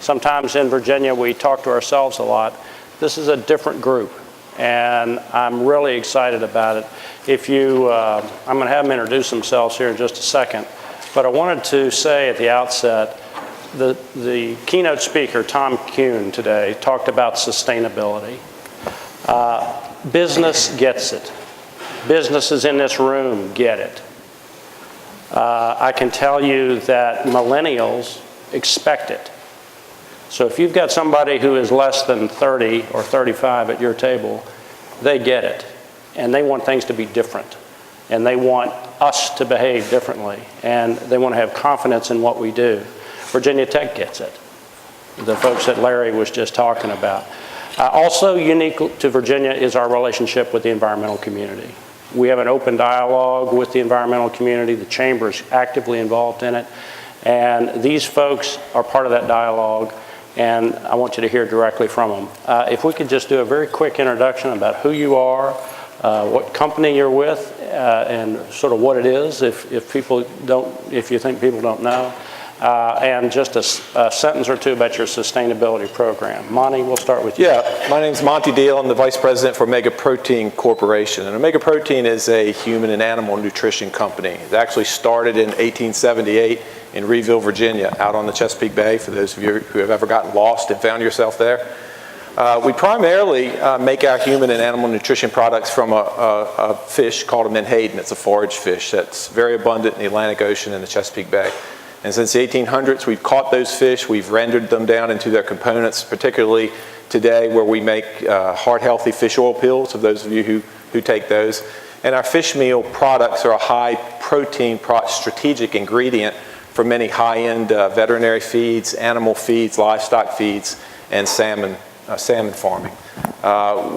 Sometimes in Virginia we talk to ourselves a lot. This is a different group, and I'm really excited about it. If you, I'm going to have them introduce themselves here in just a second, but I wanted to say at the outset, the keynote speaker, Tom Kuhn, today talked about sustainability. Business gets it. Businesses in this room get it. I can tell you that millennials expect it. So if you've got somebody who is less than 30 or 35 at your table, they get it. And they want things to be different. And they want us to behave differently. And they want to have confidence in what we do. Virginia Tech gets it. The folks that Larry was just talking about. Also unique to Virginia is our relationship with the environmental community. We have an open dialogue with the environmental community. The Chamber is actively involved in it. And these folks are part of that dialogue. And I want you to hear directly from them. If we could just do a very quick introduction about who you are, what company you're with, and sort of what it is, if you think people don't know, and just a sentence or two about your sustainability program. Monty, we'll start with you. Yeah, my name's Monty Deal. I'm the Vice President for Omega Protein Corporation. And Omega Protein is a human and animal nutrition company. It actually started in 1878 in Reeville, Virginia, out on the Chesapeake Bay, for those of you who have ever gotten lost and found yourself there. We primarily make our human and animal nutrition products from a fish called a menhaden. It's a forage fish that's very abundant in the Atlantic Ocean and the Chesapeake Bay. And since the 1800s, we've caught those fish, we've rendered them down into their components, particularly today where we make heart-healthy fish oil pills, for those of you who take those. And our fish meal products are a high-protein strategic ingredient for many high-end veterinary feeds, animal feeds, livestock feeds, and salmon farming.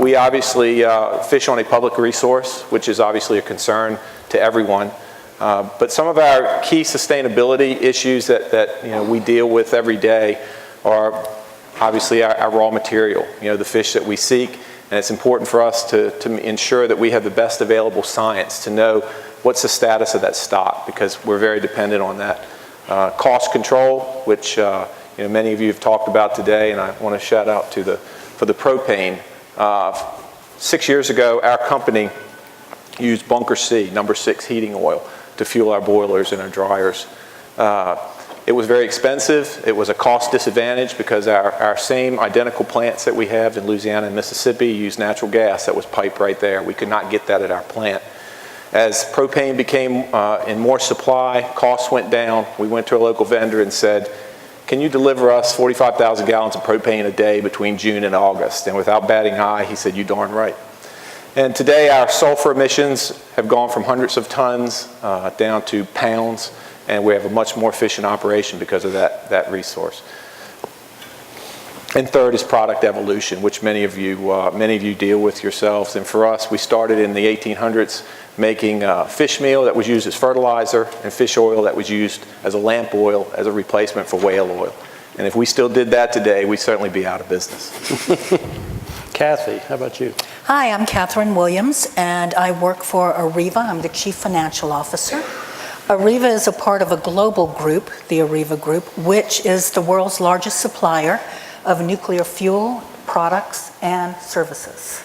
We obviously fish on a public resource, which is obviously a concern to everyone. But some of our key sustainability issues that we deal with every day are obviously our raw material, the fish that we seek. And it's important for us to ensure that we have the best available science to know what's the status of that stock, because we're very dependent on that. Cost control, which many of you have talked about today, and I want to shout out for the propane. 6 years ago, our company used Bunker C, number 6 heating oil, to fuel our boilers and our dryers. It was very expensive. It was a cost disadvantage because our same identical plants that we have in Louisiana and Mississippi use natural gas that was piped right there. We could not get that at our plant. As propane became in more supply, costs went down. We went to a local vendor and said, can you deliver us 45,000 gallons of propane a day between June and August? And without batting an eye, he said, you darn right. And today our sulfur emissions have gone from hundreds of tons down to pounds, and we have a much more efficient operation because of that resource. And third is product evolution, which many of you deal with yourselves. And for us, we started in the 1800s making fish meal that was used as fertilizer and fish oil that was used as a lamp oil as a replacement for whale oil. And if we still did that today, we'd certainly be out of business. Kathy, how about you? Hi, I'm Cathy Williams, and I work for Areva. I'm the Chief Financial Officer. Areva is a part of a global group, the Areva Group, which is the world's largest supplier of nuclear fuel, products, and services.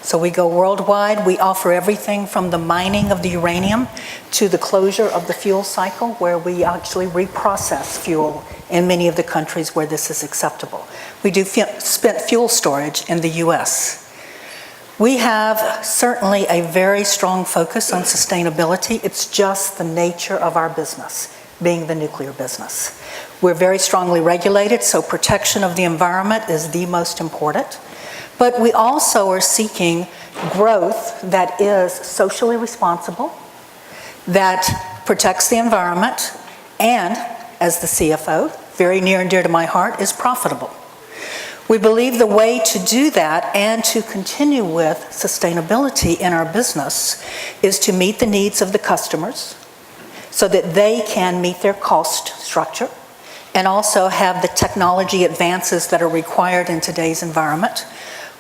So we go worldwide. We offer everything from the mining of the uranium to the closure of the fuel cycle, where we actually reprocess fuel in many of the countries where this is acceptable. We do spent fuel storage in the US. We have certainly a very strong focus on sustainability. It's just the nature of our business, being the nuclear business. We're very strongly regulated, so protection of the environment is the most important. But we also are seeking growth that is socially responsible, that protects the environment, and, as the CFO, very near and dear to my heart, is profitable. We believe the way to do that and to continue with sustainability in our business is to meet the needs of the customers so that they can meet their cost structure and also have the technology advances that are required in today's environment,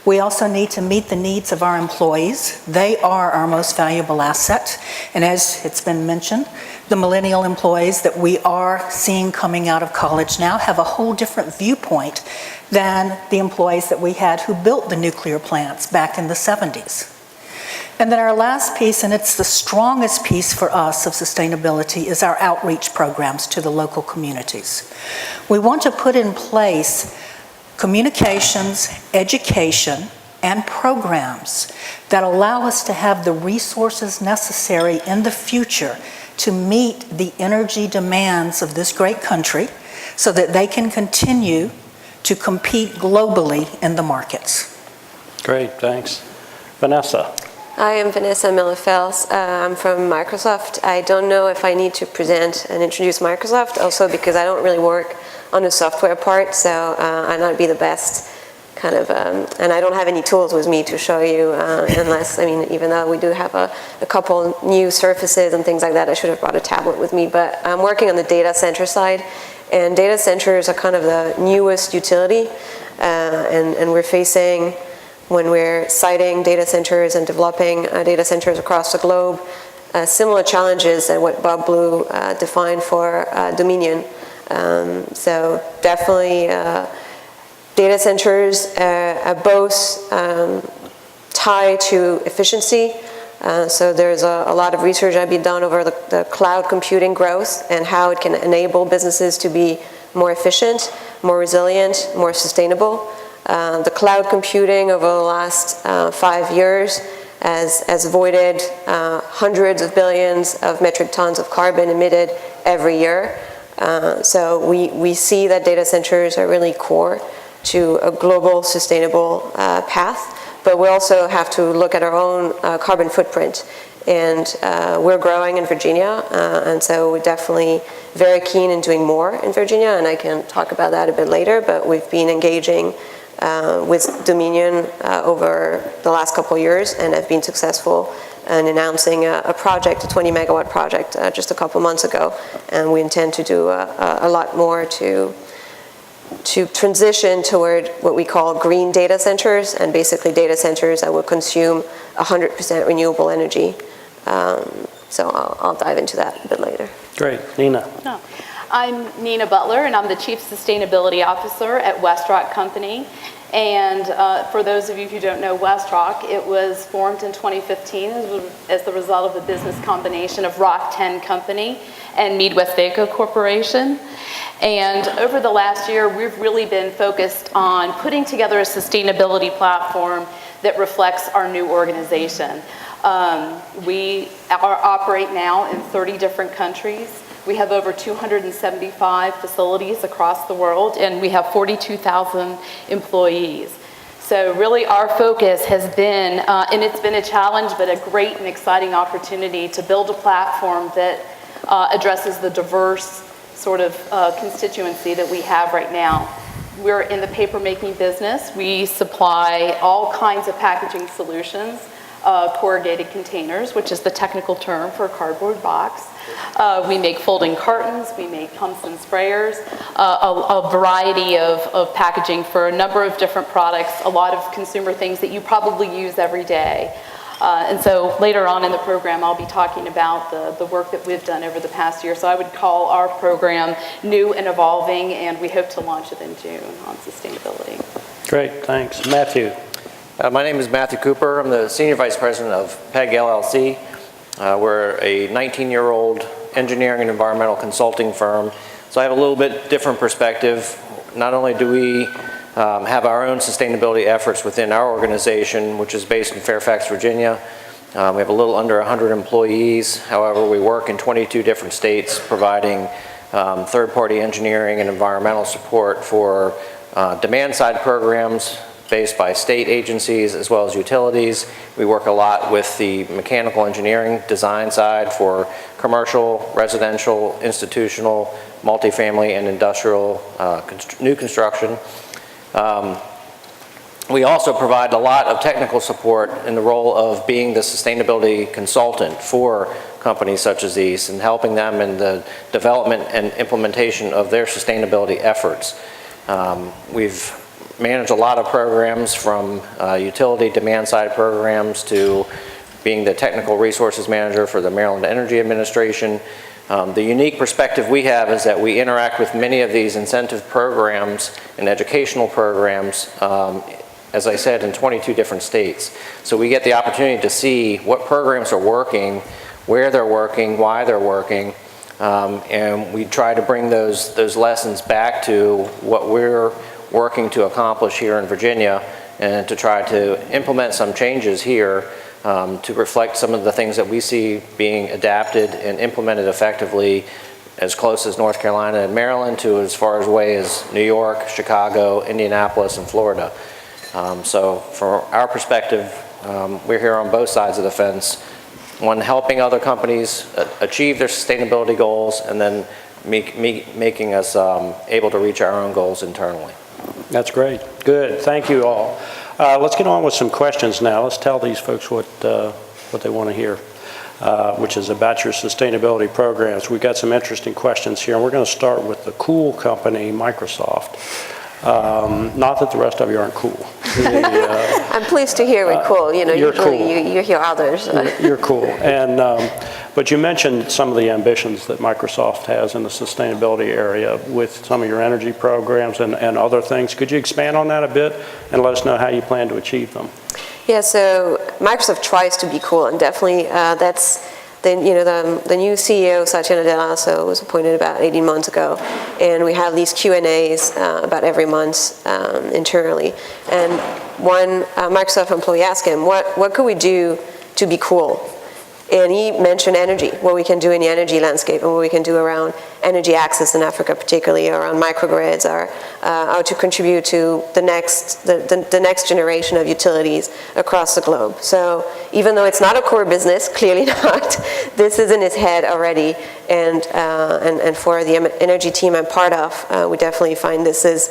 We also need to meet the needs of our employees. They are our most valuable asset. And as it's been mentioned, the millennial employees that we are seeing coming out of college now have a whole different viewpoint than the employees that we had who built the nuclear plants back in the 70s. And then our last piece, and it's the strongest piece for us of sustainability, is our outreach programs to the local communities. We want to put in place communications, education, and programs that allow us to have the resources necessary in the future to meet the energy demands of this great country so that they can continue to compete globally in the markets. Great, thanks. Vanessa. I am Vanessa Millefels. I'm from Microsoft. I don't know if I need to present and introduce Microsoft, also because I don't really work on the software part, so I'd not be the best kind of, and I don't have any tools with me to show you unless, I mean, even though we do have a couple new surfaces and things like that, I should have brought a tablet with me, but I'm working on the data center side, and data centers are kind of the newest utility, and we're facing, when we're siting data centers and developing data centers across the globe, similar challenges than what Bob Blue defined for Dominion. So definitely data centers are both tied to efficiency. So there's a lot of research that been done over the cloud computing growth and how it can enable businesses to be more efficient, more resilient, more sustainable. The cloud computing over the last 5 years has avoided hundreds of billions of metric tons of carbon emitted every year. So we see that data centers are really core to a global sustainable path, but we also have to look at our own carbon footprint. And we're growing in Virginia, and so we're definitely very keen in doing more in Virginia, and I can talk about that a bit later, but we've been engaging with Dominion over the last couple of years and have been successful in announcing a project, a 20 megawatt project just a couple months ago, and we intend to do a lot more to transition toward what we call green data centers, and basically data centers that will consume 100% renewable energy. So I'll dive into that a bit later. Great. Nina. Oh. I'm Nina Butler, and I'm the Chief Sustainability Officer at WestRock Company. And for those of you who don't know WestRock, it was formed in 2015 as the result of the business combination of Rocktenn Company and MeadWestvaco Corporation. And over the last year, we've really been focused on putting together a sustainability platform that reflects our new organization. We operate now in 30 different countries. We have over 275 facilities across the world, and we have 42,000 employees. So really our focus has been, and it's been a challenge, but a great and exciting opportunity to build a platform that addresses the diverse sort of constituency that we have right now. We're in the paper making business. We supply all kinds of packaging solutions, corrugated containers, which is the technical term for a cardboard box. We make folding cartons, we make pumps and sprayers, a variety of packaging for a number of different products, a lot of consumer things that you probably use every day. And so later on in the program, I'll be talking about the work that we've done over the past year. So I would call our program new and evolving, and we hope to launch it in June on sustainability. Great, thanks. Matthew. My name is Matthew Cooper. I'm the Senior Vice President of PEG LLC. We're a 19-year-old engineering and environmental consulting firm. So I have a little bit different perspective. Not only do we have our own sustainability efforts within our organization, which is based in Fairfax, Virginia. We have a little under 100 employees. However, we work in 22 different states providing third-party engineering and environmental support for demand-side programs based by state agencies as well as utilities. We work a lot with the mechanical engineering design side for commercial, residential, institutional, multifamily, and industrial new construction. We also provide a lot of technical support in the role of being the sustainability consultant for companies such as these and helping them in the development and implementation of their sustainability efforts. We've manage a lot of programs, from utility demand-side programs to being the technical resources manager for the Maryland Energy Administration. The unique perspective we have is that we interact with many of these incentive programs and educational programs, as I said, in 22 different states. So we get the opportunity to see what programs are working, where they're working, why they're working, and we try to bring those lessons back to what we're working to accomplish here in Virginia, and to try to implement some changes here to reflect some of the things that we see being adapted and implemented effectively as close as North Carolina and Maryland to as far away as New York, Chicago, Indianapolis, and Florida. So from our perspective, we're here on both sides of the fence. One, helping other companies achieve their sustainability goals, and then making us able to reach our own goals internally. That's great. Good. Thank you all. Let's get on with some questions now. Let's tell these folks what they want to hear, which is about your sustainability programs. We've got some interesting questions here, and we're going to start with the cool company, Microsoft. Not that the rest of you aren't cool. I'm pleased to hear we're cool. You know, you're usually cool. you hear others. You're cool. And, but you mentioned some of the ambitions that Microsoft has in the sustainability area with some of your energy programs and other things. Could you expand on that a bit and let us know how you plan to achieve them? Yeah, so Microsoft tries to be cool, and definitely that's the new CEO, Satya Nadella, was appointed about 18 months ago, and we have these Q&As about every month internally. And one Microsoft employee asked him, what could we do to be cool? And he mentioned energy, what we can do in the energy landscape and what we can do around energy access in Africa, particularly around microgrids, or how to contribute to the next generation of utilities across the globe. So even though it's not a core business, clearly not, this is in his head already. And for the energy team I'm part of, we definitely find this is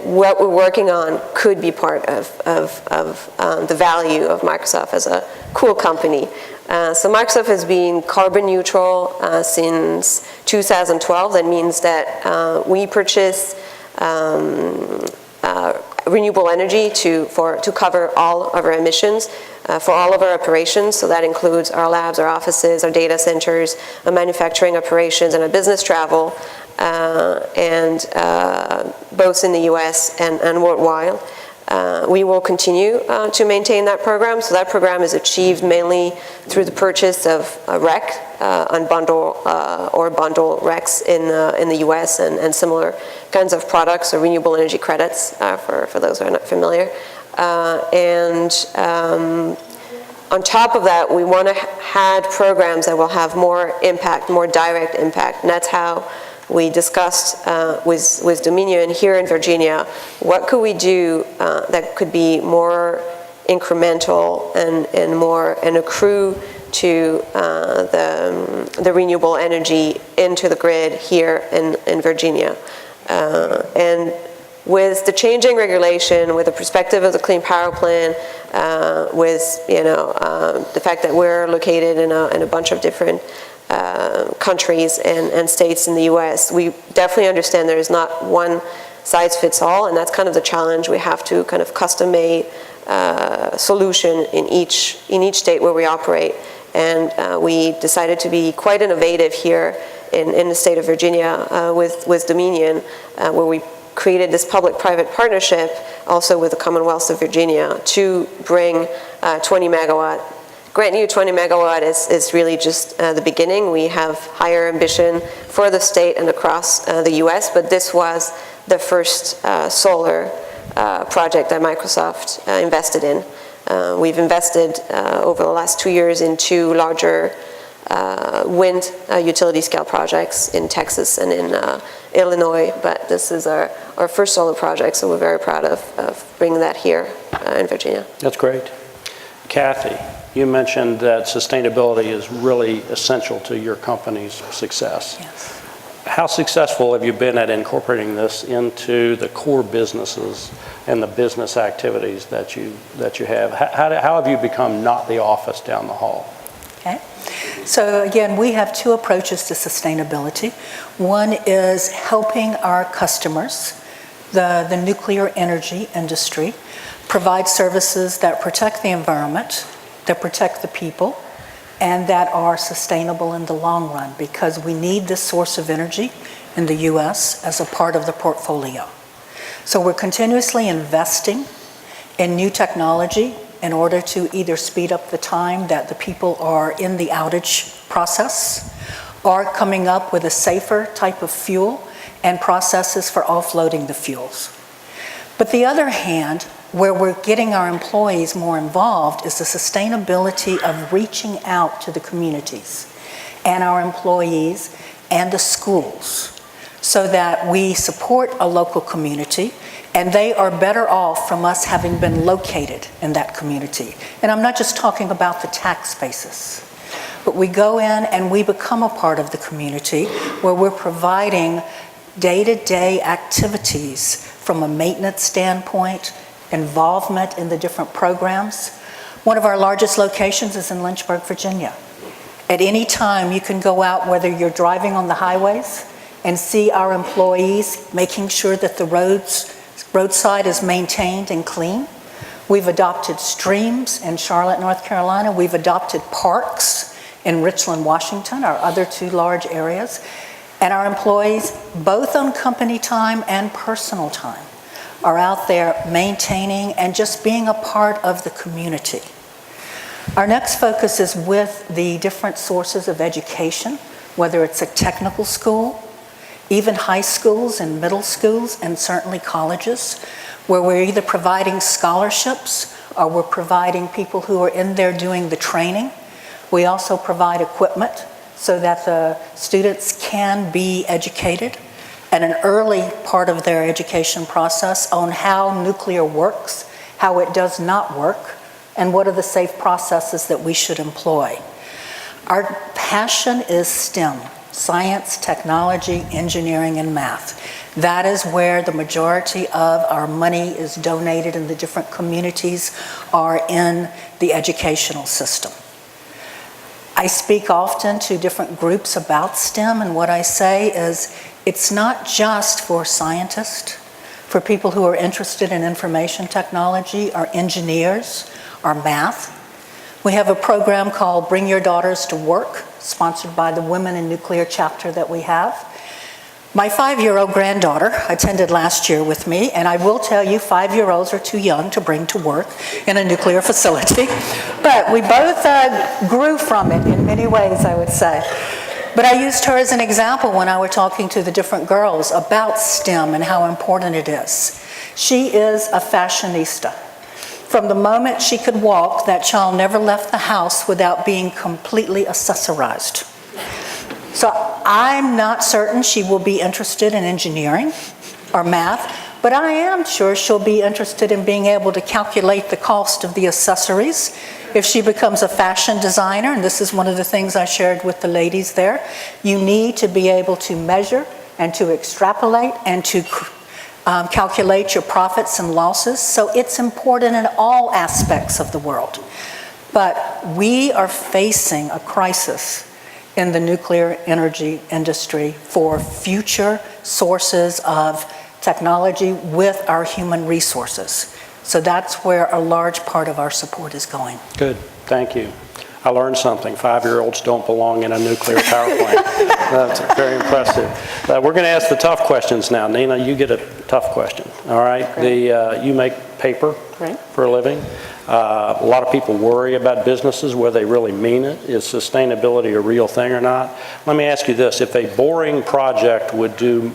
what we're working on could be part of the value of Microsoft as a cool company. So Microsoft has been carbon neutral since 2012. That means that we purchase renewable energy to cover all of our emissions for all of our operations. So that includes our labs, our offices, our data centers, our manufacturing operations, and our business travel, and both in the US and worldwide. We will continue to maintain that program. So that program is achieved mainly through the purchase of REC, unbundle or bundle RECs in the US and similar kinds of products, or renewable energy credits for those who are not familiar. On top of that, we want to have programs that will have more impact, more direct impact, and that's how we discussed with Dominion here in Virginia, what could we do that could be more incremental and accrue to the renewable energy into the grid here in Virginia. And with the changing regulation, with the perspective of the Clean Power Plan, with the fact that we're located in a bunch of different countries and states in the US, we definitely understand there is not one size fits all, and that's kind of the challenge. We have to kind of custom-made solution in each state where we operate. And we decided to be quite innovative here in the state of Virginia with Dominion, where we created this public-private partnership also with the Commonwealth of Virginia to bring 20 megawatt. Grant you 20 megawatt is really just the beginning. We have higher ambition for the state and across the US, but this was the first solar project that Microsoft invested in. We've invested over the last 2 years in 2 larger wind utility scale projects in Texas and in Illinois, but this is our first solar project, so we're very proud of bringing that here in Virginia. That's great. Cathy, you mentioned that sustainability is really essential to your company's success. Yes. How successful have you been at incorporating this into the core businesses and the business activities that you have? How have you become not the office down the hall? Okay. So again, we have 2 approaches to sustainability. One is helping our customers the nuclear energy industry provides services that protect the environment, that protect the people, and that are sustainable in the long run, because we need this source of energy in the U.S. as a part of the portfolio. So we're continuously investing in new technology in order to either speed up the time that the people are in the outage process, or coming up with a safer type of fuel and processes for offloading the fuels. But the other hand, where we're getting our employees more involved, is the sustainability of reaching out to the communities and our employees and the schools, so that we support a local community and they are better off from us having been located in that community. And I'm not just talking about the tax basis, but we go in and we become a part of the community where we're providing day-to-day activities from a maintenance standpoint, involvement in the different programs. One of our largest locations is in Lynchburg, Virginia. At any time, you can go out, whether you're driving on the highways, and see our employees making sure that the roadside is maintained and clean. We've adopted streams in Charlotte, North Carolina. We've adopted parks in Richland, Washington, our other two large areas. And our employees, both on company time and personal time, are out there maintaining and just being a part of the community. Our next focus is with the different sources of education, whether it's a technical school, even high schools and middle schools, and certainly colleges, where we're either providing scholarships or we're providing people who are in there doing the training. We also provide equipment so that the students can be educated at an early part of their education process on how nuclear works, how it does not work, and what are the safe processes that we should employ. Our passion is STEM, science, technology, engineering, and math. That is where the majority of our money is donated, and the different communities are in the educational system. I speak often to different groups about STEM, and what I say is it's not just for scientists, for people who are interested in information technology, or engineers, or math. We have a program called Bring Your Daughters to Work, sponsored by the Women in Nuclear chapter that we have. My 5-year-old granddaughter attended last year with me, and I will tell you, 5-year-olds are too young to bring to work in a nuclear facility. But we both grew from it in many ways, I would say. But I used her as an example when I were talking to the different girls about STEM and how important it is. She is a fashionista. From the moment she could walk, that child never left the house without being completely accessorized. So I'm not certain she will be interested in engineering or math, but I am sure she'll be interested in being able to calculate the cost of the accessories if she becomes a fashion designer. And this is one of the things I shared with the ladies there. You need to be able to measure and to extrapolate and to calculate your profits and losses. So it's important in all aspects of the world. But we are facing a crisis in the nuclear energy industry for future sources of technology with our human resources. So that's where a large part of our support is going. Good, thank you. I learned something. 5-year-olds don't belong in a nuclear power plant. That's very impressive. We're going to ask the tough questions now. Nina, you get a tough question, all right? You make paper for a living. A lot of people worry about businesses, whether they really mean it. Is sustainability a real thing or not? Let me ask you this. If a boring project would do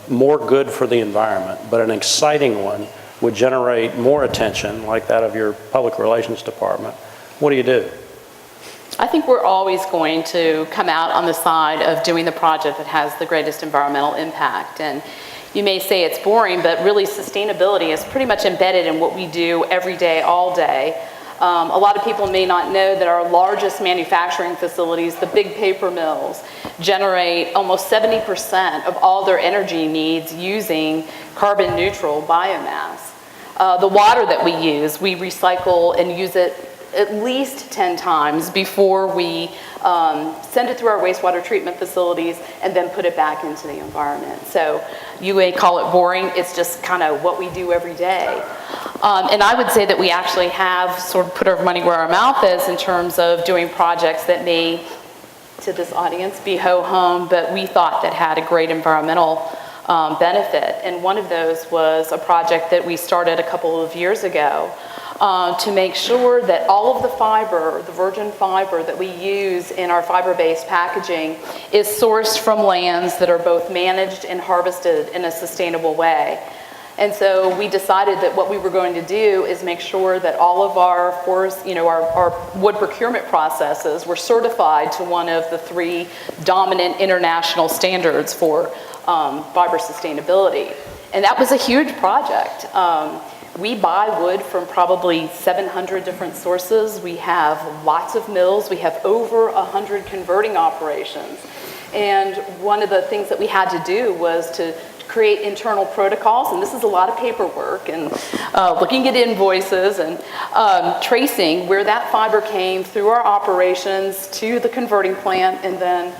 more good for the environment, but an exciting one would generate more attention, like that of your public relations department, what do you do? I think we're always going to come out on the side of doing the project that has the greatest environmental impact. And you may say it's boring, but really sustainability is pretty much embedded in what we do every day, all day. A lot of people may not know that our largest manufacturing facilities, the big paper mills, generate almost 70% of all their energy needs using carbon neutral biomass. The water that we use, we recycle and use it at least 10 times before we send it through our wastewater treatment facilities and then put it back into the environment. So you may call it boring, it's just kind of what we do every day. And I would say that we actually have sort of put our money where our mouth is in terms of doing projects that may, to this audience, be ho-hum, but we thought that had a great environmental benefit. And one of those was a project that we started a couple of years ago to make sure that all of the fiber, the virgin fiber that we use in our fiber-based packaging is sourced from lands that are both managed and harvested in a sustainable way. And so we decided that what we were going to do is make sure that all of our forest, our wood procurement processes were certified to one of the 3 dominant international standards for fiber sustainability. And that was a huge project. We buy wood from probably 700 different sources. We have lots of mills. We have over 100 converting operations. And one of the things that we had to do was to create internal protocols, and this is a lot of paperwork and looking at invoices and tracing where that fiber came through our operations to the converting plant, and then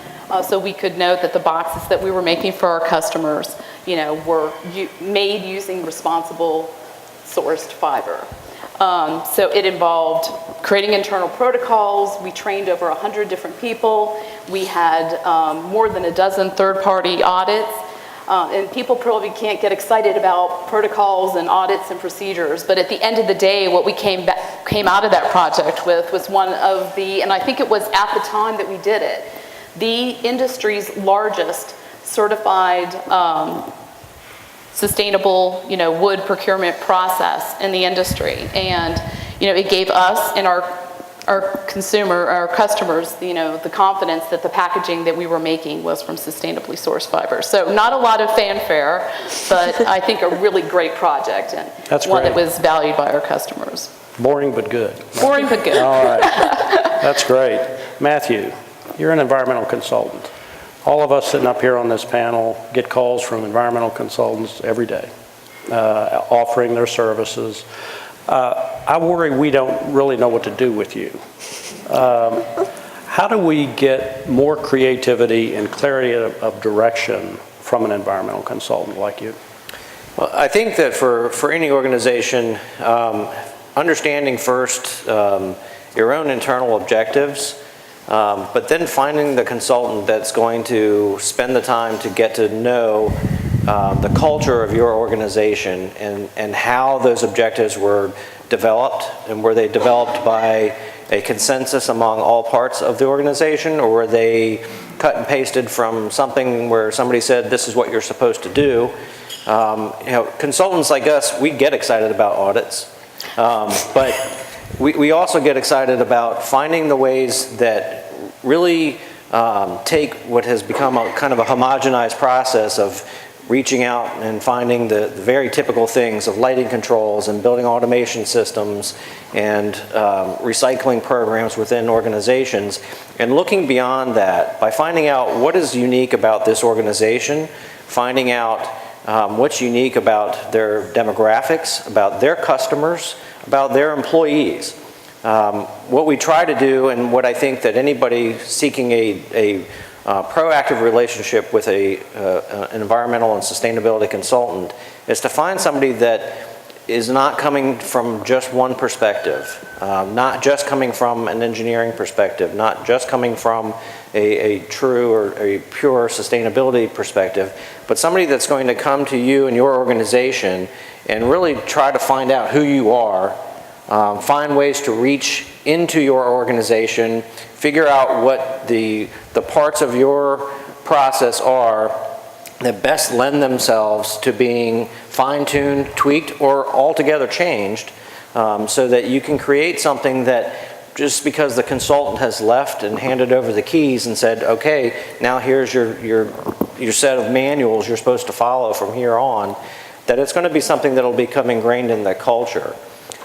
so we could note that the boxes that we were making for our customers, were made using responsible sourced fiber. So it involved creating internal protocols. We trained over 100 different people. We had more than a dozen third-party audits. And people probably can't get excited about protocols and audits and procedures, but at the end of the day, what we came out of that project with was one of the, and I think it was at the time that we did it, the industry's largest certified sustainable, wood procurement process in the industry. And, it gave us and our customers, the confidence that the packaging that we were making was from sustainably sourced fiber. So not a lot of fanfare, but I think a really great project, and That's one great. that was valued by our customers. Boring but good. Boring but good. All right. That's great. Matthew, you're an environmental consultant. All of us sitting up here on this panel get calls from environmental consultants every day, offering their services. I worry we don't really know what to do with you. How do we get more creativity and clarity of direction from an environmental consultant like you? Well, I think that for any organization, understanding first your own internal objectives, but then finding the consultant that's going to spend the time to get to know the culture of your organization and how those objectives were developed, and were they developed by a consensus among all parts of the organization, or were they cut and pasted from something where somebody said this is what you're supposed to do. Consultants like us, we get excited about audits, but we also get excited about finding the ways that really take what has become a kind of a homogenized process of reaching out and finding the very typical things of lighting controls and building automation systems and recycling programs within organizations, and looking beyond that by finding out what is unique about this organization, finding out what's unique about their demographics, about their customers, about their employees. What we try to do, and what I think that anybody seeking a proactive relationship with an environmental and sustainability consultant, is to find somebody that is not coming from just one perspective, not just coming from an engineering perspective, not just coming from a true or a pure sustainability perspective, but somebody that's going to come to you and your organization and really try to find out who you are, find ways to reach into your organization, figure out what the parts of your process are that best lend themselves to being fine-tuned, tweaked, or altogether changed, so that you can create something that just because the consultant has left and handed over the keys and said, okay, now here's your set of manuals you're supposed to follow from here on, that it's going to be something that will become ingrained in the culture.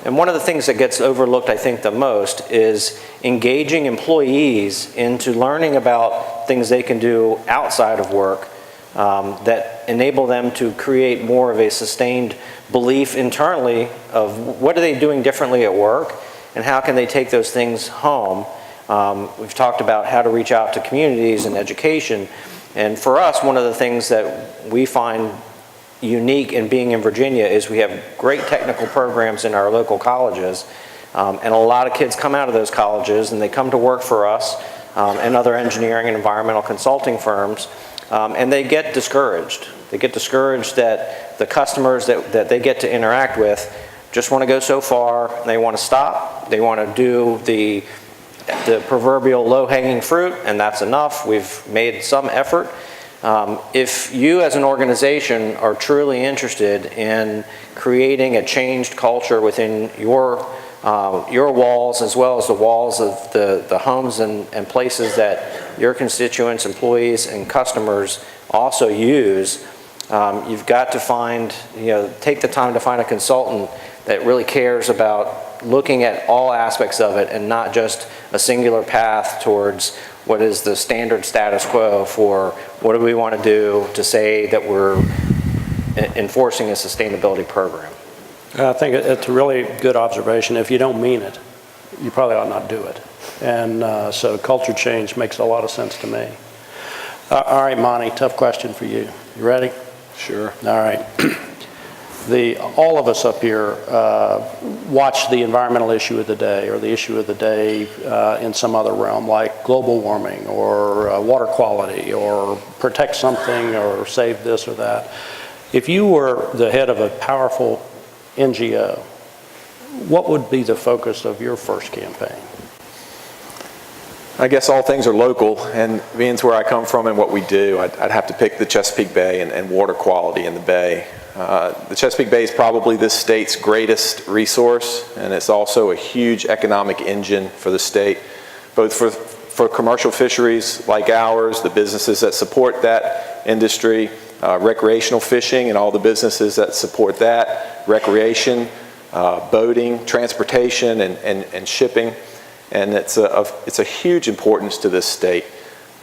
And one of the things that gets overlooked, I think, the most is engaging employees into learning about things they can do outside of work that enable them to create more of a sustained belief internally of what are they doing differently at work, and how can they take those things home. We've talked about how to reach out to communities and education, and for us, one of the things that we find unique in being in Virginia is we have great technical programs in our local colleges, and a lot of kids come out of those colleges and they come to work for us and other engineering and environmental consulting firms, and they get discouraged. They get discouraged that the customers that they get to interact with just want to go so far, they want to stop, they want to do the proverbial low-hanging fruit, and that's enough. We've made some effort. If you as an organization are truly interested in creating a changed culture within your walls as well as the walls of the homes and places that your constituents, employees, and customers also use, you've got to find, take the time to find a consultant that really cares about looking at all aspects of it and not just a singular path towards what is the standard status quo for what do we want to do to say that we're enforcing a sustainability program. I think it's a really good observation. If you don't mean it, you probably ought not do it. And so culture change makes a lot of sense to me. All right, Monty, tough question for you. You ready? Sure. All right. All of us up here watch the environmental issue of the day or the issue of the day in some other realm, like global warming or water quality or protect something or save this or that. If you were the head of a powerful NGO, what would be the focus of your first campaign? I guess all things are local, and being where I come from and what we do, I'd have to pick the Chesapeake Bay and water quality in the Bay. The Chesapeake Bay is probably this state's greatest resource, and it's also a huge economic engine for the state, both for commercial fisheries like ours, the businesses that support that industry, recreational fishing and all the businesses that support that, recreation, boating, transportation, and shipping. And it's a huge importance to this state.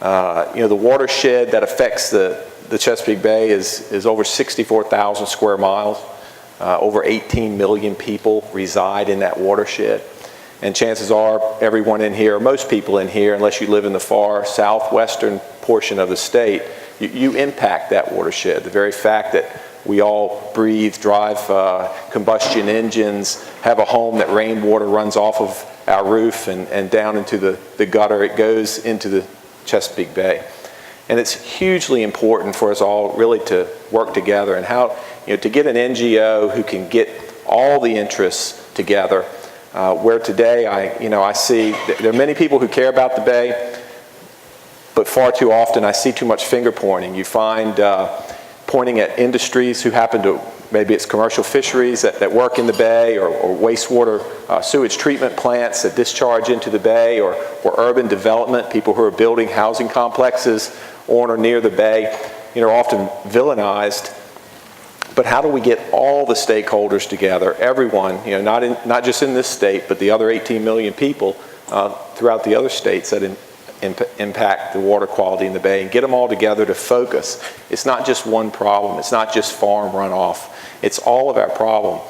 The watershed that affects the Chesapeake Bay is over 64,000 square miles. Over 18 million people reside in that watershed. And chances are everyone in here, or most people in here, unless you live in the far southwestern portion of the state, you impact that watershed. The very fact that we all breathe, drive combustion engines, have a home that rainwater runs off of our roof and down into the gutter. It goes into the Chesapeake Bay. And it's hugely important for us all really to work together and how, to get an NGO who can get all the interests together. Where today I see there are many people who care about the Bay, but far too often I see too much finger pointing. You find pointing at industries who happen to, maybe it's commercial fisheries that work in the Bay, or wastewater sewage treatment plants that discharge into the Bay, or urban development, people who are building housing complexes on or near the Bay, are often villainized. But how do we get all the stakeholders together, everyone, not just in this state, but the other 18 million people throughout the other states that impact the water quality in the Bay, and get them all together to focus. It's not just one problem. It's not just farm runoff. It's all of our problem.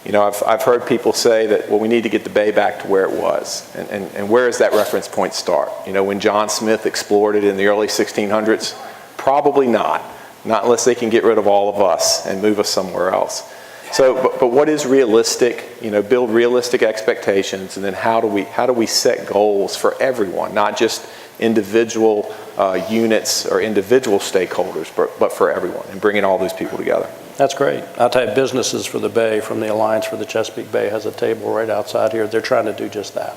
I've heard people say that, well, we need to get the Bay back to where it was. And where does that reference point start? When John Smith explored it in the early 1600s? Probably not. Not unless they can get rid of all of us and move us somewhere else. So, but what is realistic? Build realistic expectations, and then how do we set goals for everyone, not just individual units or individual stakeholders, but for everyone, and bringing all those people together. That's great. I'll tell you, Businesses for the Bay from the Alliance for the Chesapeake Bay has a table right outside here. They're trying to do just that,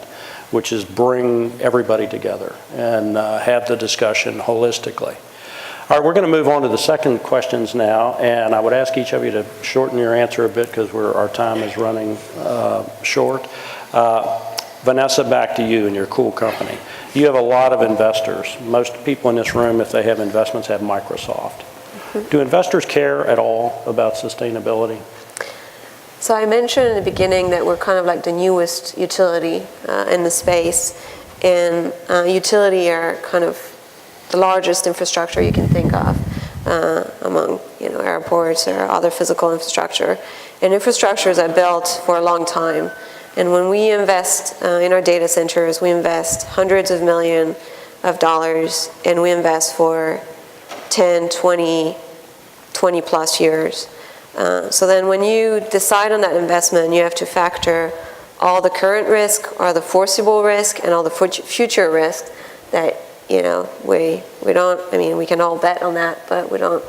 which is bring everybody together and have the discussion holistically. All right, we're going to move on to the second questions now, and I would ask each of you to shorten your answer a bit because our time is running short. Vanessa, back to you and your cool company. You have a lot of investors. Most people in this room, if they have investments, have Microsoft. Mm-hmm. Do investors care at all about sustainability? So I mentioned in the beginning that we're kind of like the newest utility in the space, and utility are kind of the largest infrastructure you can think of among airports or other physical infrastructure. And infrastructures are built for a long time. And when we invest in our data centers, we invest hundreds of millions of dollars, and we invest for 10, 20 plus years. So then when you decide on that investment, you have to factor all the current risk, or the foreseeable risk, and all the future risk that, we don't, we can all bet on that, but we don't.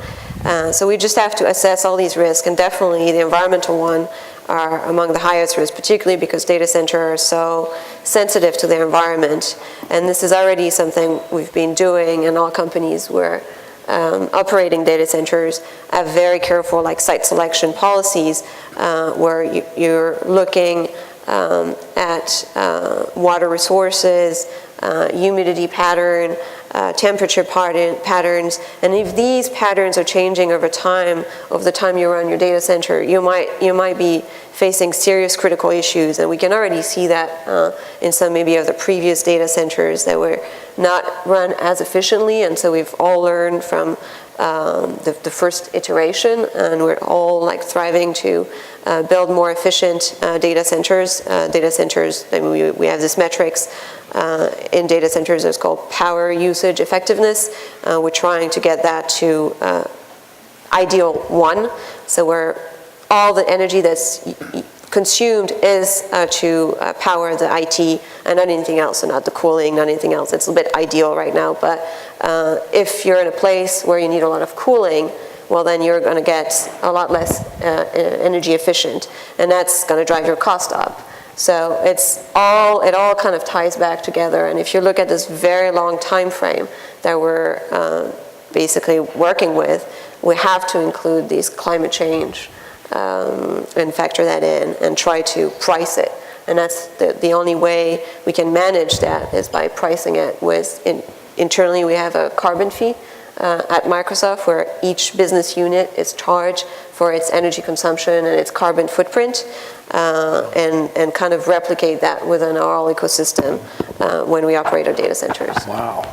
So we just have to assess all these risks, and definitely the environmental one are among the highest risks, particularly because data centers are so sensitive to their environment. And this is already something we've been doing, and all companies were operating data centers have very careful site selection policies where you're looking at water resources, humidity pattern, temperature patterns, and if these patterns are changing over the time you run your data center, you might be facing serious critical issues, and we can already see that in some maybe of the previous data centers that were not run as efficiently, and so we've all learned from the first iteration, and we're all thriving to build more efficient data centers. We have this metrics in data centers. It's called power usage effectiveness. We're trying to get that to ideal 1. So where all the energy that's consumed is to power the IT and not anything else, so not the cooling, not anything else. It's a bit ideal right now, but if you're in a place where you need a lot of cooling, well then you're going to get a lot less energy efficient, and that's going to drive your cost up. So it all kind of ties back together, and if you look at this very long time frame that we're basically working with, we have to include these climate change and factor that in and try to price it. And that's the only way we can manage that is by pricing it with, internally we have a carbon fee at Microsoft where each business unit is charged for its energy consumption and its carbon footprint, and kind of replicate that within our whole ecosystem when we operate our data centers. Wow.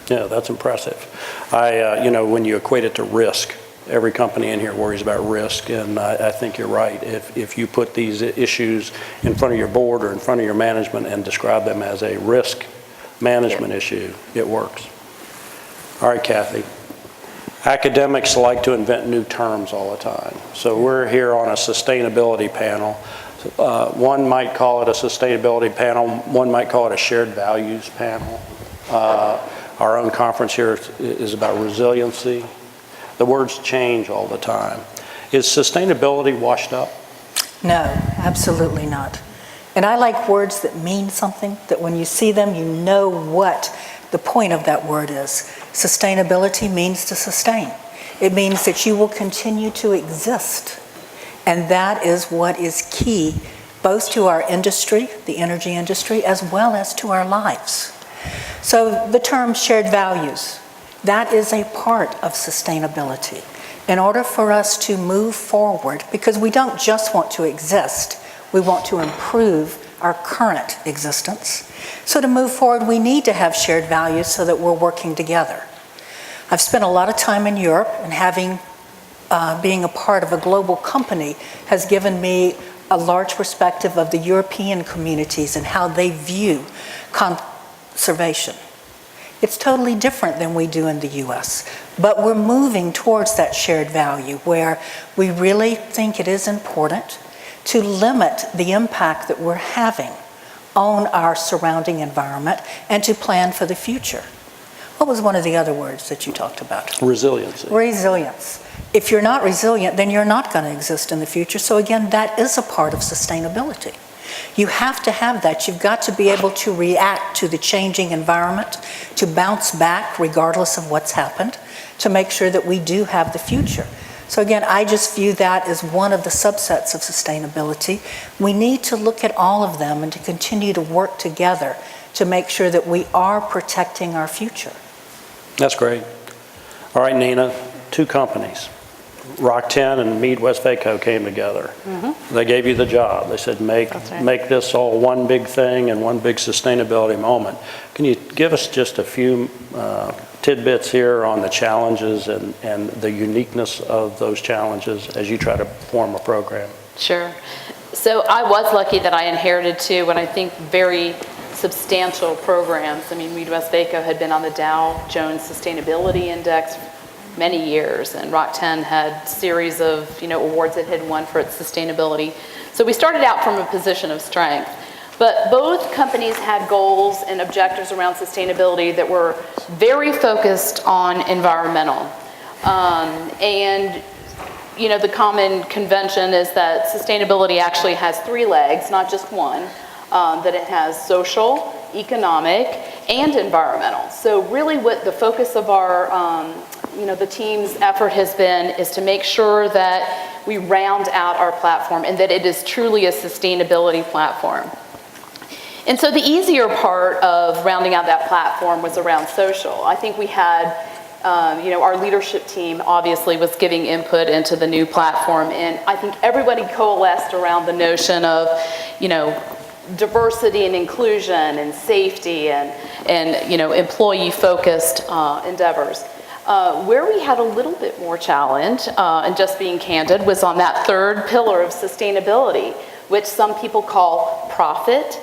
Yeah, that's impressive. When you equate it to risk, every company in here worries about risk, and I think you're right. If you put these issues in front of your board or in front of your management and describe them as a risk management issue, it works. All right, Cathy. Academics like to invent new terms all the time. So we're here on a sustainability panel. One might call it a sustainability panel. One might call it a shared values panel. Our own conference here is about resiliency. The words change all the time. Is sustainability washed up? No, absolutely not. And I like words that mean something, that when you see them, you know what the point of that word is. Sustainability means to sustain. It means that you will continue to exist. And that is what is key, both to our industry, the energy industry, as well as to our lives. So the term shared values, that is a part of sustainability. In order for us to move forward, because we don't just want to exist, we want to improve our current existence. So to move forward, we need to have shared values so that we're working together. I've spent a lot of time in Europe, and being a part of a global company has given me a large perspective of the European communities and how they view conservation. It's totally different than we do in the US, but we're moving towards that shared value where we really think it is important to limit the impact that we're having on our surrounding environment and to plan for the future. What was one of the other words that you talked about? Resiliency. Resilience. If you're not resilient, then you're not going to exist in the future. So again, that is a part of sustainability. You have to have that. You've got to be able to react to the changing environment, to bounce back regardless of what's happened, to make sure that we do have the future. So again, I just view that as one of the subsets of sustainability. We need to look at all of them and to continue to work together to make sure that we are protecting our future. That's great. All right, Nina, 2 companies. Rocktenn and MeadWestvaco came together. Mm-hmm. They gave you the job. They said, make this all one big thing and one big sustainability moment. Can you give us just a few tidbits here on the challenges and the uniqueness of those challenges as you try to form a program? Sure. So I was lucky that I inherited two, and I think very substantial programs. I mean, MeadWestvaco had been on the Dow Jones Sustainability Index many years, and Rocktenn had series of awards it had won for its sustainability. So we started out from a position of strength. But both companies had goals and objectives around sustainability that were very focused on environmental. And the common convention is that sustainability actually has three legs, not just one, that it has social, economic, and environmental. So really what the focus of our, the team's effort has been is to make sure that we round out our platform and that it is truly a sustainability platform. And so the easier part of rounding out that platform was around social. I think we had, our leadership team obviously was giving input into the new platform, and I think everybody coalesced around the notion of, diversity and inclusion and safety and employee-focused endeavors. Where we had a little bit more challenge, and just being candid, was on that third pillar of sustainability, which some people call profit.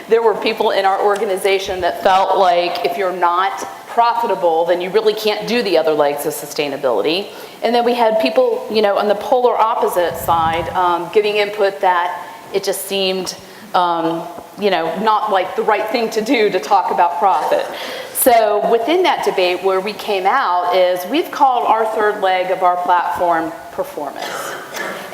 There were people in our organization that felt like if you're not profitable, then you really can't do the other legs of sustainability. And then we had people, on the polar opposite side, giving input that it just seemed, not like the right thing to do to talk about profit. So within that debate, where we came out is we've called our third leg of our platform performance.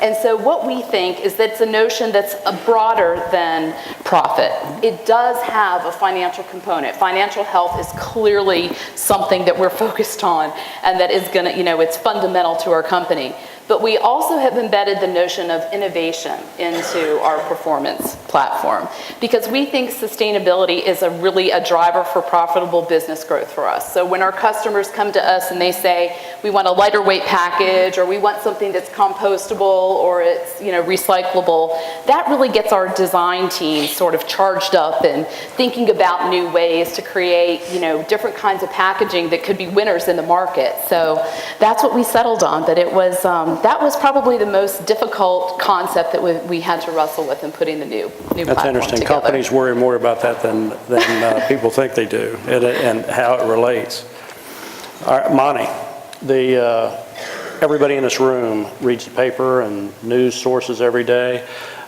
And so what we think is that it's a notion that's broader than profit. It does have a financial component. Financial health is clearly something that we're focused on and that is going to, it's fundamental to our company. But we also have embedded the notion of innovation into our performance platform because we think sustainability is really a driver for profitable business growth for us. So when our customers come to us and they say, we want a lighter weight package or we want something that's compostable or it's recyclable, that really gets our design team sort of charged up and thinking about new ways to create different kinds of packaging that could be winners in the market. So that's what we settled on, but it was that was probably the most difficult concept that we had to wrestle with in putting the new platform That's interesting. together. Companies worry more about that than people think they do, and how it relates. All right, Monty, everybody in this room reads the paper and news sources every day.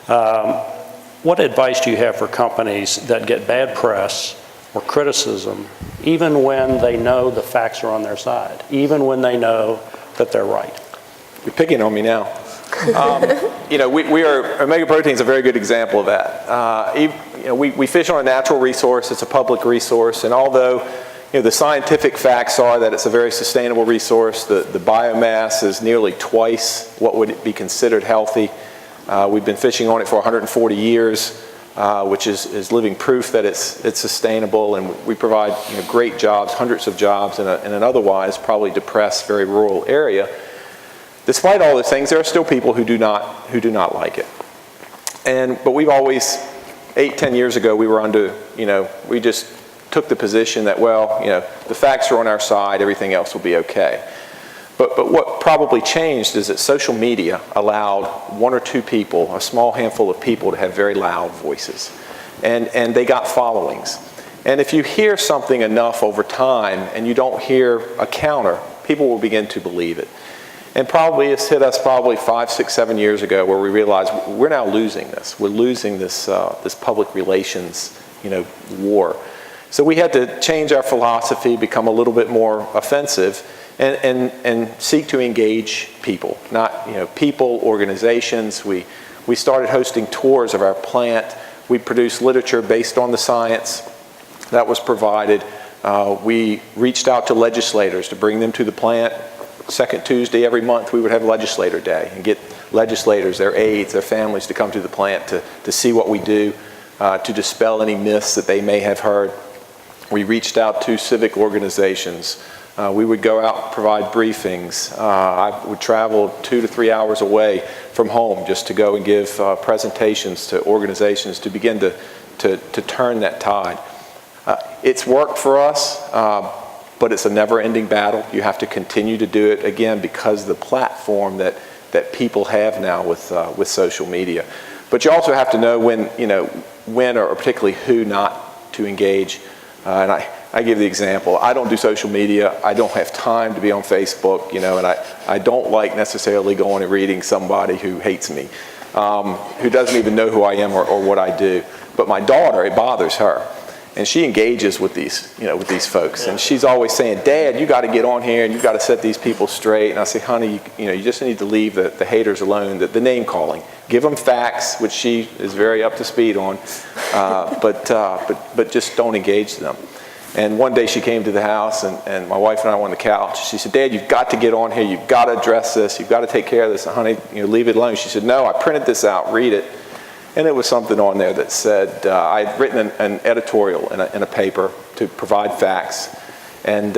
What advice do you have for companies that get bad press or criticism, even when they know the facts are on their side, even when they know that they're right? You're picking on me now. Omega Protein is a very good example of that. We fish on a natural resource. It's a public resource, and although the scientific facts are that it's a very sustainable resource, the biomass is nearly twice what would be considered healthy. We've been fishing on it for 140 years, which is living proof that it's sustainable, and we provide great jobs, hundreds of jobs in an otherwise probably depressed, very rural area. Despite all those things, there are still people who do not like it. But we've always, 8-10 years ago, we were we just took the position that, the facts are on our side, everything else will be okay. But what probably changed is that social media allowed one or two people, a small handful of people, to have very loud voices. And they got followings. And if you hear something enough over time and you don't hear a counter, people will begin to believe it. And it's hit us 5, 6, 7 years ago where we realized we're now losing this. We're losing this public relations, war. So we had to change our philosophy, become a little bit more offensive, and seek to engage people, not people, organizations. We started hosting tours of our plant. We produced literature based on the science that was provided. We reached out to legislators to bring them to the plant. Second Tuesday every month we would have Legislator Day and get legislators, their aides, their families to come to the plant to see what we do, to dispel any myths that they may have heard. We reached out to civic organizations. We would go out and provide briefings. I would travel 2 to 3 hours away from home just to go and give presentations to organizations to begin to turn that tide. It's worked for us. But it's a never-ending battle. You have to continue to do it, again, because the platform that that people have now with social media. But you also have to know when or particularly who not to engage. And I give the example. I don't do social media. I don't have time to be on Facebook, and I don't like necessarily going and reading somebody who hates me, who doesn't even know who I am or what I do. But my daughter, it bothers her. And she engages with these folks. And she's always saying, Dad, you got to get on here and you got to set these people straight. And I say, honey, you just need to leave the haters alone, the name calling. Give them facts, which she is very up to speed on, but just don't engage them. And one day she came to the house, and my wife and I were on the couch. She said, Dad, you've got to get on here. You've got to address this. You've got to take care of this. And honey, leave it alone. She said, no, I printed this out. Read it. And it was something on there that said, I'd written an editorial in a paper to provide facts. And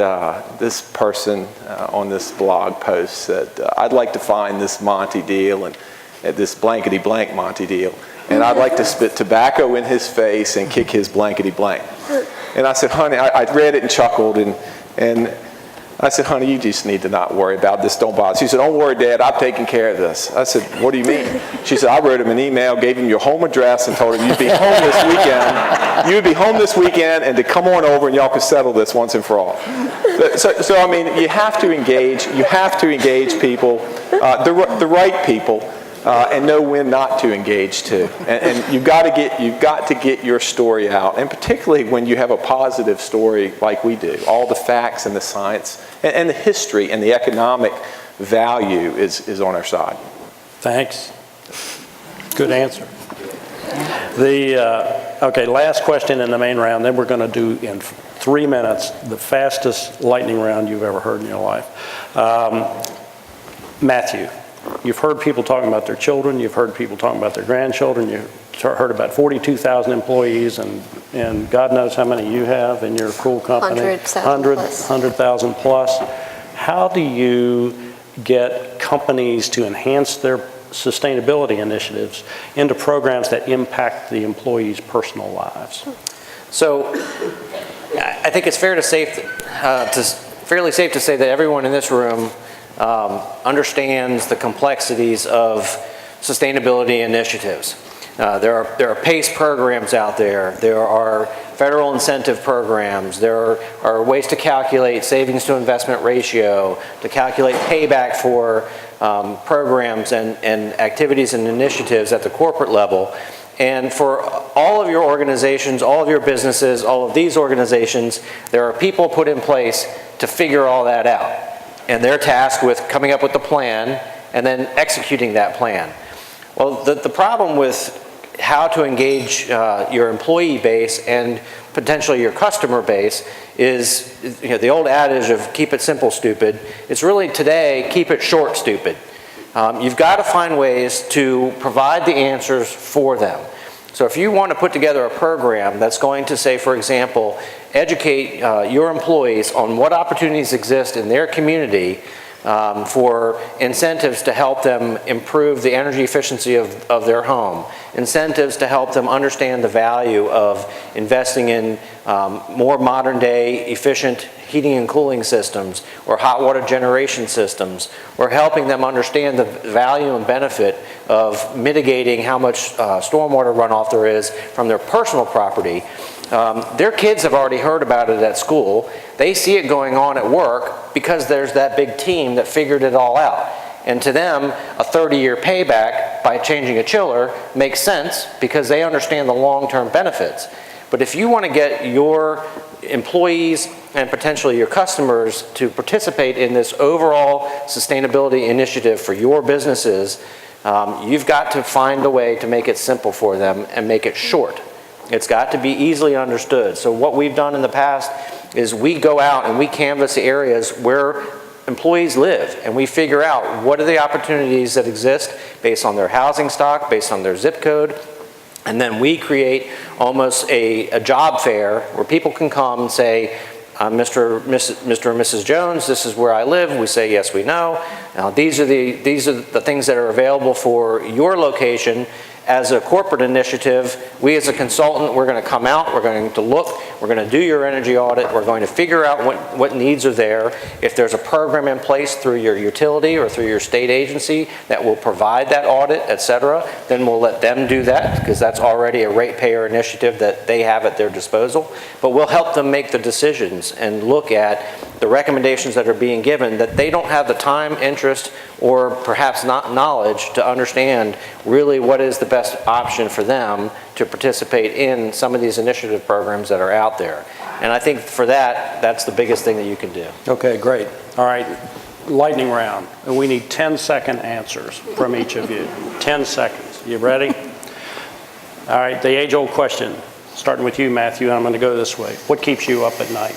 this person on this blog post said, I'd like to find this Monty deal and this blankety blank Monty deal. And I'd like to spit tobacco in his face and kick his blankety blank. And I said, honey, I read it and chuckled. And I said, honey, you just need to not worry about this. Don't bother. She said, don't worry, Dad. I'm taking care of this. I said, what do you mean? She said, I wrote him an email, gave him your home address, and told him you'd be home this weekend. You would be home this weekend, and to come on over, and y'all could settle this once and for all. So I mean, you have to engage. You have to engage people, the right people, and know when not to engage too. And you've got to get your story out, and particularly when you have a positive story like we do. All the facts and the science and the history and the economic value is on our side. Thanks. Good answer. Okay, last question in the main round. Then we're going to do in 3 minutes the fastest lightning round you've ever heard in your life. Matthew. You've heard people talking about their children. You've heard people talking about their grandchildren. You've heard about 42,000 employees, and God knows how many you have in your cool company. 100,000 plus. How do you get companies to enhance their sustainability initiatives into programs that impact the employees' personal lives? So I think it's fairly safe to say that everyone in this room understands the complexities of sustainability initiatives. There are PACE programs out there. There are federal incentive programs. There are ways to calculate savings to investment ratio, to calculate payback for programs and activities and initiatives at the corporate level. And for all of your organizations, all of your businesses, all of these organizations, there are people put in place to figure all that out. And they're tasked with coming up with the plan and then executing that plan. Well, the problem with how to engage your employee base and potentially your customer base is the old adage of keep it simple, stupid. It's really today, keep it short, stupid. You've got to find ways to provide the answers for them. So if you want to put together a program that's going to say, for example, educate your employees on what opportunities exist in their community for incentives to help them improve the energy efficiency of their home, incentives to help them understand the value of investing in more modern day efficient heating and cooling systems or hot water generation systems, or helping them understand the value and benefit of mitigating how much stormwater runoff there is from their personal property. Their kids have already heard about it at school. They see it going on at work because there's that big team that figured it all out. And to them, a 30-year payback by changing a chiller makes sense because they understand the long-term benefits. But if you want to get your employees and potentially your customers to participate in this overall sustainability initiative for your businesses, you've got to find a way to make it simple for them and make it short. It's got to be easily understood. So what we've done in the past is we go out and we canvass the areas where employees live, and we figure out what are the opportunities that exist based on their housing stock, based on their zip code, and then we create almost a job fair where people can come and say, Mr. and Mrs. Jones, this is where I live. We say, yes, we know. Now, these are the things that are available for your location as a corporate initiative, we as a consultant, we're going to come out, we're going to look, we're going to do your energy audit, we're going to figure out what needs are there. If there's a program in place through your utility or through your state agency that will provide that audit, et cetera, then we'll let them do that, because that's already a ratepayer initiative that they have at their disposal. But we'll help them make the decisions and look at the recommendations that are being given that they don't have the time, interest, or perhaps not knowledge to understand really what is the best option for them to participate in some of these initiative programs that are out there. And I think for that, that's the biggest thing that you can do. Okay, great. All right, lightning round. And we need 10-second answers from each of you. 10 seconds. You ready? All right, the age-old question, starting with you, Matthew, and I'm going to go this way. What keeps you up at night?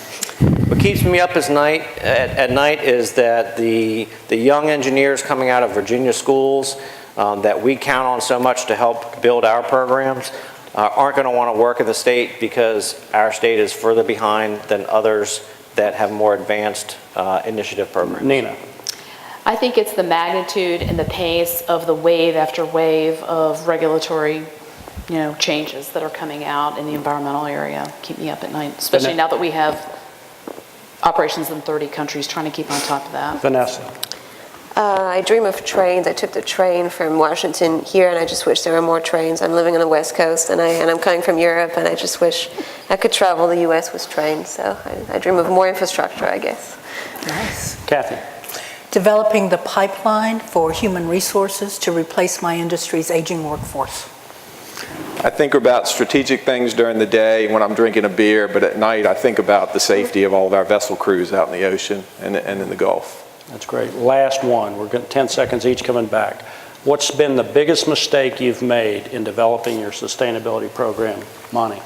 What keeps me up at night is that the young engineers coming out of Virginia schools that we count on so much to help build our programs aren't going to want to work in the state because our state is further behind than others that have more advanced initiative programs. Nina. I think it's the magnitude and the pace of the wave after wave of regulatory changes that are coming out in the environmental area keep me up at night, especially now that we have operations in 30 countries trying to keep on top of that. Vanessa. I dream of trains. I took the train from Washington here, and I just wish there were more trains. I'm living on the West Coast, and I'm coming from Europe, and I just wish I could travel the U.S. with trains. So I dream of more infrastructure, I guess. Nice. Kathy. Developing the pipeline for human resources to replace my industry's aging workforce. I think about strategic things during the day when I'm drinking a beer, but at night I think about the safety of all of our vessel crews out in the ocean and in the Gulf. That's great. Last one. We're getting 10 seconds each coming back. What's been the biggest mistake you've made in developing your sustainability program, Monty?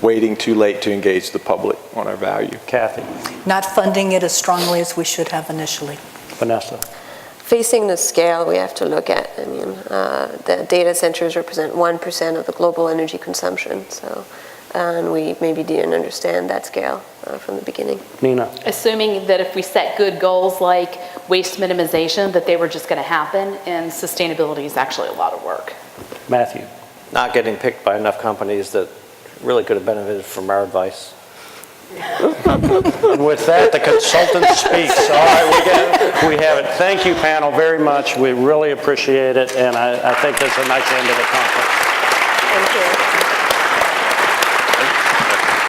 Waiting too late to engage the public on our value. Kathy. Not funding it as strongly as we should have initially. Vanessa. Facing the scale we have to look at. I mean, the data centers represent 1% of the global energy consumption, and we maybe didn't understand that scale from the beginning. Nina. Assuming that if we set good goals like waste minimization, that they were just going to happen, and sustainability is actually a lot of work. Matthew. Not getting picked by enough companies that really could have benefited from our advice. And with that, the consultant speaks. All right, we have it. Thank you, panel, very much. We really appreciate it, and I think that's a nice end to the conference. Thank you.